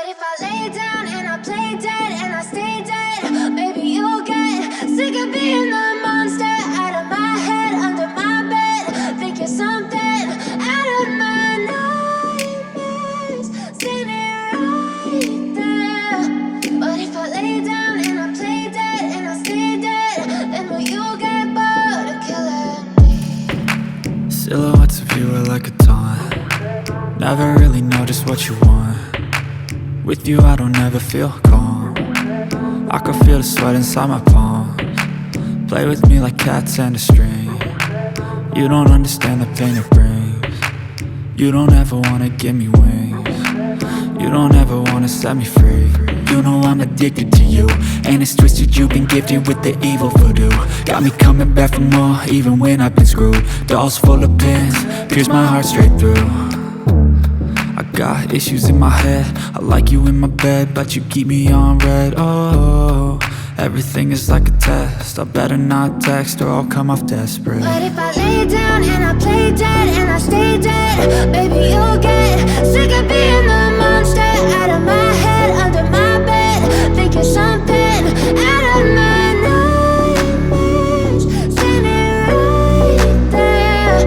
if I lay down and I play dead and I stay dead, maybe you'll get sick of being the monster out of my head, under my bed. Think you're something out of my nightmares, standing right there. But if I lay down and I play dead and I stay dead, then will you get bored of killing me? Silhouettes of you are like a taunt. Never really know just what you want. With you I don't ever feel calm. I can feel the sweat inside my palms. Play with me like cats and a string. You don't understand the pain it brings. You don't ever wanna give me wings. You don't ever wanna set me free. You know I'm addicted to you, and it's twisted, you've been gifted with the evil voodoo. Got me coming back for more, even when I've been screwed. Dolls full of pins, pierce my heart straight through. I got issues in my head, I like you in my bed, but you keep me on red. Oh, everything is like a test, I better not text or I'll come off desperate. But if I lay down and I play dead and I stay dead, baby you'll get sick of being the monster out of my head, under my bed. Think you're something out of my nightmares, standing right there.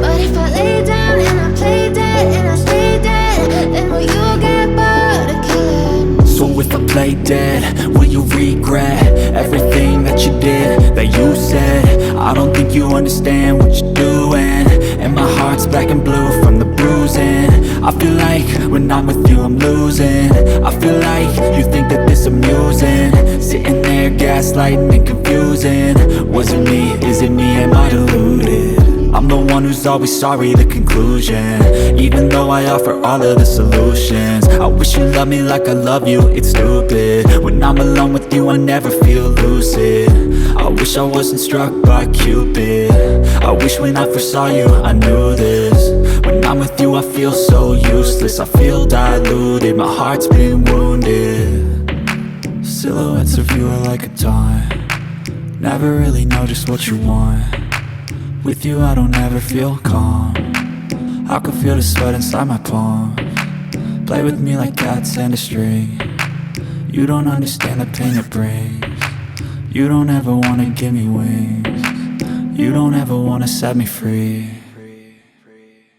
But if I lay down and I play dead and I stay dead, then will you get bored of killing me? So if I play dead, will you regret everything that you did, that you said? I don't think you understand what you're doing, and my heart's black and blue from the bruising. I feel like when I'm with you I'm losing. I feel like you think that this amusing, sitting there gaslighting and confusing. Was it me? Is it me? Am I deluded? I'm the one who's always sorry, the conclusion, even though I offer all of the solutions. I wish you loved me like I love you, it's stupid. When I'm alone with you I never feel lucid. I wish I wasn't struck by Cupid. I wish when I first saw you I knew this. When I'm with you I feel so useless, I feel diluted, my heart's been wounded. Silhouettes of you are like a taunt. Never really know just what you want. With you I don't ever feel calm. I can feel the sweat inside my palms. Play with me like cats and a string. You don't understand the pain it brings. You don't ever wanna give me wings. You don't ever wanna set me free.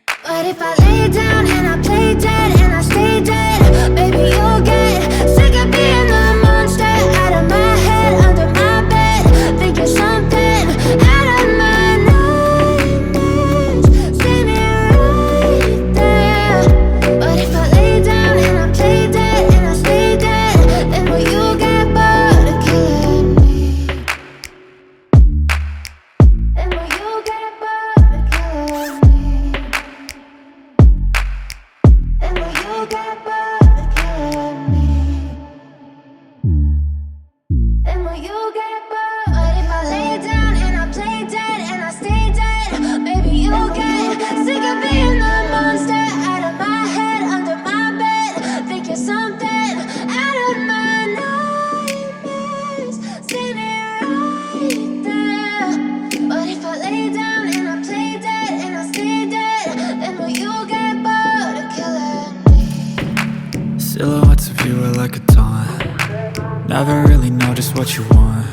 But if I lay down and I play dead and I stay dead, baby you'll get sick of being the monster out of my head, under my bed. Think you're something out of my nightmares, standing right there. But if I lay down and I play dead and I stay dead, then will you get bored of killing me? Then will you get bored of killing me? And will you get bored of killing me? And will you get bored? But if I lay down and I play dead and I stay dead, baby you'll get sick of being the monster out of my head, under my bed. Think you're something out of my nightmares, standing right there. But if I lay down and I play dead and I stay dead, then will you get bored of killing me? Silhouettes of you are like a taunt. Never really know just what you want.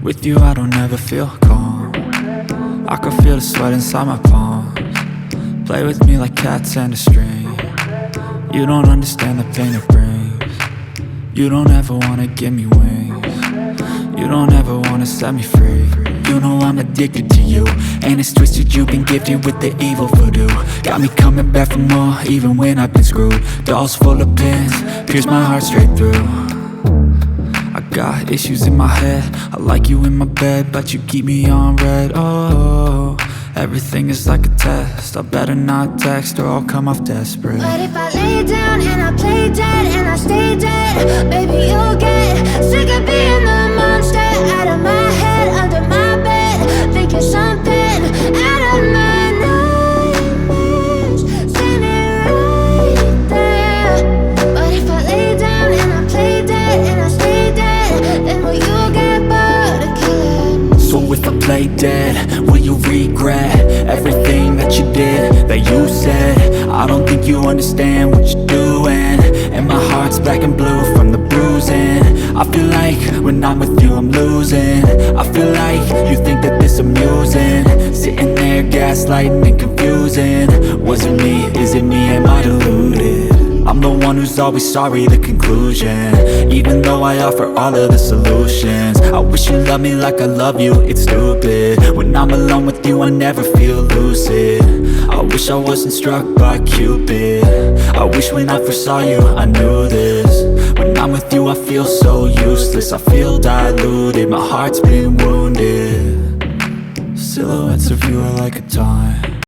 With you I don't ever feel calm. I can feel the sweat inside my palms. Play with me like cats and a string. You don't understand the pain it brings. You don't ever wanna give me wings. You don't ever wanna set me free. You know I'm addicted to you, and it's twisted, you've been gifted with the evil voodoo. Got me coming back for more, even when I've been screwed. Dolls full of pins, pierce my heart straight through. I got issues in my head, I like you in my bed, but you keep me on red. Oh, everything is like a test, I better not text or I'll come off desperate. But if I lay down and I play dead and I stay dead, baby you'll get sick of being the monster out of my head, under my bed. Think you're something out of my nightmares, standing right there. But if I lay down and I play dead and I stay dead, then will you get bored of killing me? So if I play dead, will you regret everything that you did, that you said? I don't think you understand what you're doing, heart's black and blue from the bruising. I feel like when I'm with you I'm losing. I feel like you think that this amusing, sitting there gaslighting and confusing. Was it me? Is it me? Am I deluded? I'm the one who's always sorry, the conclusion. Even though I offer all of the solutions, I wish you loved me like I love you, it's stupid. When I'm alone with you I never feel lucid. I wish I wasn't struck by Cupid. I wish when I first saw you I knew this. When I'm with you I feel so useless, I feel diluted, my heart's been wounded. Silhouettes of you are like a taunt.